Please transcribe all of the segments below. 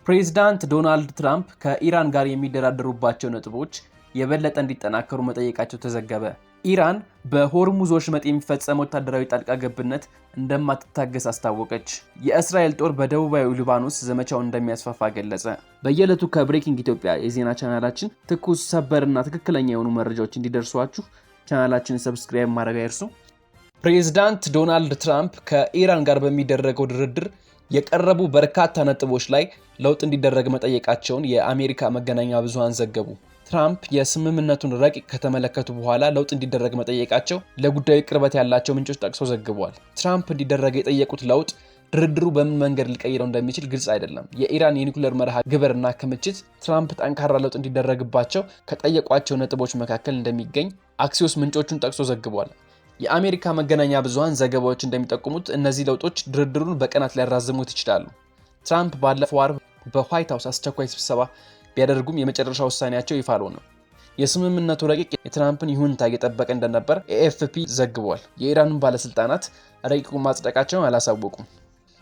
ፕሬዝዳንት ዶናልድ ትራምፕ ከኢራን ጋር የሚደራደሩባቸው ነጥቦች የበለጠ እንዲጠናከሩ መጠየቃቸው ተዘገበ። ኢራን በሆርሙዝ ወሽመጥ የሚፈጸም ወታደራዊ ጣልቃ ገብነት እንደማትታገስ አስታወቀች። የእስራኤል ጦር በደቡባዊ ሊባኖስ ዘመቻውን እንደሚያስፋፋ ገለጸ። በየዕለቱ ከብሬኪንግ ኢትዮጵያ የዜና ቻናላችን ትኩስ፣ ሰበርና ትክክለኛ የሆኑ መረጃዎች እንዲደርሷችሁ ቻናላችንን ሰብስክራይብ ማድረግ አይርሱ። ፕሬዝዳንት ዶናልድ ትራምፕ ከኢራን ጋር በሚደረገው ድርድር የቀረቡ በርካታ ነጥቦች ላይ ለውጥ እንዲደረግ መጠየቃቸውን የአሜሪካ መገናኛ ብዙሃን ዘገቡ። ትራምፕ የስምምነቱን ረቂቅ ከተመለከቱ በኋላ ለውጥ እንዲደረግ መጠየቃቸው ለጉዳዩ ቅርበት ያላቸው ምንጮች ጠቅሰው ዘግበዋል። ትራምፕ እንዲደረግ የጠየቁት ለውጥ ድርድሩ በምን መንገድ ሊቀይረው እንደሚችል ግልጽ አይደለም። የኢራን የኒውክሌር መርሃ ግብርና ክምችት ትራምፕ ጠንካራ ለውጥ እንዲደረግባቸው ከጠየቋቸው ነጥቦች መካከል እንደሚገኝ አክሲዮስ ምንጮቹን ጠቅሶ ዘግቧል። የአሜሪካ መገናኛ ብዙሃን ዘገባዎች እንደሚጠቁሙት እነዚህ ለውጦች ድርድሩን በቀናት ሊያራዝሙት ይችላሉ። ትራምፕ ባለፈው አርብ በዋይት ሃውስ አስቸኳይ ስብሰባ ቢያደርጉም የመጨረሻ ውሳኔያቸው ይፋ አልሆነም። የስምምነቱ ረቂቅ የትራምፕን ይሁንታ እየጠበቀ እንደነበር ኤኤፍፒ ዘግቧል። የኢራን ባለስልጣናት ረቂቁን ማጽደቃቸውን አላሳወቁም።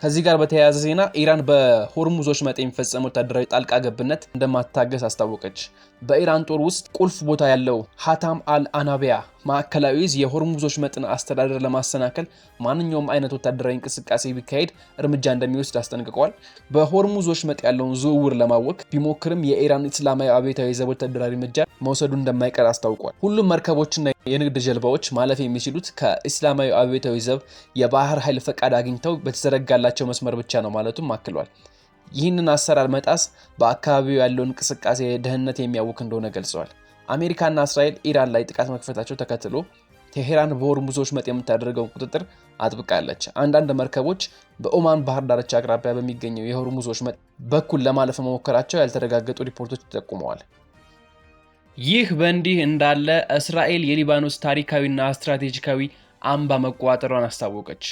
ከዚህ ጋር በተያያዘ ዜና ኢራን በሆርሙዝ ወሽመጥ የሚፈጸም ወታደራዊ ጣልቃ ገብነት እንደማትታገስ አስታወቀች። በኢራን ጦር ውስጥ ቁልፍ ቦታ ያለው ሀታም አል-አናቢያ ማዕከላዊ እዝ የሆርሙዝ ወሽመጥን አስተዳደር ለማሰናከል ማንኛውም አይነት ወታደራዊ እንቅስቃሴ ቢካሄድ እርምጃ እንደሚወስድ አስጠንቅቋል። በሆርሙዝ ወሽመጥ ያለውን ዝውውር ለማወክ ቢሞክርም የኢራን እስላማዊ አብዮታዊ ዘብ ወታደራዊ እርምጃ መውሰዱ እንደማይቀር አስታውቋል። ሁሉም መርከቦችና የንግድ ጀልባዎች ማለፍ የሚችሉት ከእስላማዊ አብዮታዊ ዘብ የባህር ኃይል ፈቃድ አግኝተው በተዘረጋላቸው መስመር ብቻ ነው ማለቱም አክሏል። ይህንን አሰራር መጣስ በአካባቢው ያለውን እንቅስቃሴ ደህንነት የሚያውክ እንደሆነ ገልጸዋል። አሜሪካና እስራኤል ኢራን ላይ ጥቃት መክፈታቸው ተከትሎ ቴሄራን በሆርሙዝ ወሽመጥ የምታደርገውን ቁጥጥር አጥብቃለች። አንዳንድ መርከቦች በኦማን ባህር ዳርቻ አቅራቢያ በሚገኘው የሆርሙዝ ወሽመጥ በኩል ለማለፍ መሞከራቸው ያልተረጋገጡ ሪፖርቶች ተጠቁመዋል። ይህ በእንዲህ እንዳለ እስራኤል የሊባኖስ ታሪካዊና ስትራቴጂካዊ አምባ መቆጣጠሯን አስታወቀች።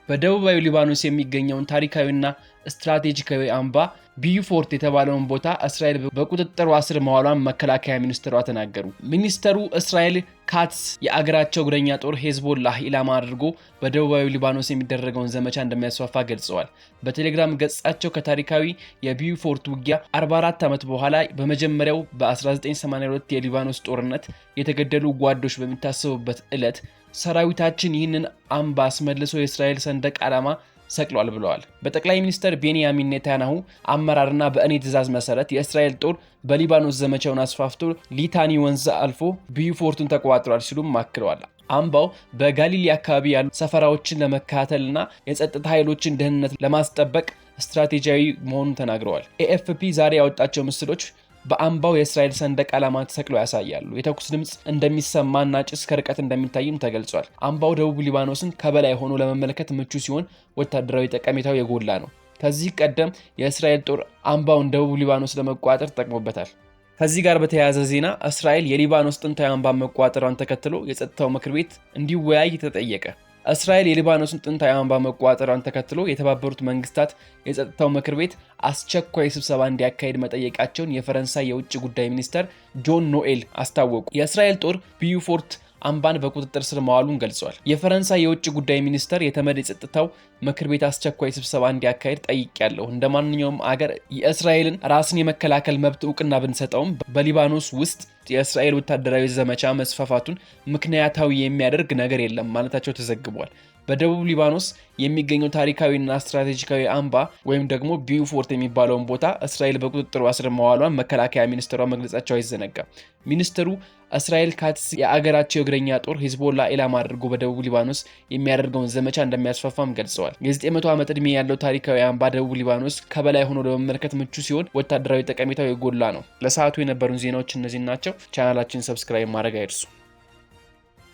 በደቡባዊ ሊባኖስ የሚገኘውን ታሪካዊና ስትራቴጂካዊ አምባ ቢዩፎርት የተባለውን ቦታ እስራኤል በቁጥጥሯ ስር መዋሏን መከላከያ ሚኒስትሯ ተናገሩ። ሚኒስተሩ እስራኤል ካትስ የአገራቸው እግረኛ ጦር ሄዝቦላህ ኢላማ አድርጎ በደቡባዊ ሊባኖስ የሚደረገውን ዘመቻ እንደሚያስፋፋ ገልጸዋል። በቴሌግራም ገጻቸው ከታሪካዊ የቢዩፎርት ውጊያ 44 ዓመት በኋላ በመጀመሪያው በ1982 የሊባኖስ ጦርነት የተገደሉ ጓዶች በሚታሰቡበት ዕለት ሰራዊታችን ይህንን አምባ አስመልሶ የእስራኤል ሰንደቅ ዓላማ ሰቅሏል ብለዋል። በጠቅላይ ሚኒስትር ቤንያሚን ኔታንያሁ አመራርና በእኔ ትዕዛዝ መሰረት የእስራኤል ጦር በሊባኖስ ዘመቻውን አስፋፍቶ ሊታኒ ወንዝ አልፎ ቢዩፎርቱን ተቆጣጥሯል ሲሉም አክለዋል። አምባው በጋሊሊ አካባቢ ያሉ ሰፈራዎችን ለመከታተልና የጸጥታ ኃይሎችን ደህንነት ለማስጠበቅ ስትራቴጂያዊ መሆኑን ተናግረዋል። ኤኤፍፒ ዛሬ ያወጣቸው ምስሎች በአምባው የእስራኤል ሰንደቅ ዓላማ ተሰቅሎ ያሳያሉ። የተኩስ ድምጽ እንደሚሰማና ጭስ ከርቀት እንደሚታይም ተገልጿል። አምባው ደቡብ ሊባኖስን ከበላይ ሆኖ ለመመልከት ምቹ ሲሆን ወታደራዊ ጠቀሜታው የጎላ ነው። ከዚህ ቀደም የእስራኤል ጦር አምባውን ደቡብ ሊባኖስ ለመቆጣጠር ተጠቅሞበታል። ከዚህ ጋር በተያያዘ ዜና እስራኤል የሊባኖስ ጥንታዊ አምባ መቆጣጠሯን ተከትሎ የጸጥታው ምክር ቤት እንዲወያይ ተጠየቀ። እስራኤል የሊባኖስን ጥንታዊ አምባ መቆጣጠሯን ተከትሎ የተባበሩት መንግስታት የጸጥታው ምክር ቤት አስቸኳይ ስብሰባ እንዲያካሄድ መጠየቃቸውን የፈረንሳይ የውጭ ጉዳይ ሚኒስትር ጆን ኖኤል አስታወቁ። የእስራኤል ጦር ቢዩፎርት አምባን በቁጥጥር ስር መዋሉን ገልጿል። የፈረንሳይ የውጭ ጉዳይ ሚኒስትር የተመድ የጸጥታው ምክር ቤት አስቸኳይ ስብሰባ እንዲያካሄድ ጠይቄያለሁ። እንደማንኛውም አገር የእስራኤልን ራስን የመከላከል መብት እውቅና ብንሰጠውም በሊባኖስ ውስጥ የእስራኤል ወታደራዊ ዘመቻ መስፋፋቱን ምክንያታዊ የሚያደርግ ነገር የለም ማለታቸው ተዘግቧል። በደቡብ ሊባኖስ የሚገኘው ታሪካዊና ስትራቴጂካዊ አምባ ወይም ደግሞ ቢዩፎርት የሚባለውን ቦታ እስራኤል በቁጥጥሯ ስር መዋሏን መከላከያ ሚኒስትሯ መግለጻቸው አይዘነጋም። ሚኒስትሩ እስራኤል ካትስ የአገራቸው የእግረኛ ጦር ሂዝቦላ ኢላማ አድርጎ በደቡብ ሊባኖስ የሚያደርገውን ዘመቻ እንደሚያስፋፋም ገልጸዋል። የ900 ዓመት ዕድሜ ያለው ታሪካዊ አምባ ደቡብ ሊባኖስ ከበላይ ሆኖ ለመመልከት ምቹ ሲሆን ወታደራዊ ጠቀሜታው የጎላ ነው። ለሰዓቱ የነበሩን ዜናዎች እነዚህ ናቸው። ቻናላችንን ሰብስክራይብ ማድረግ አይርሱ።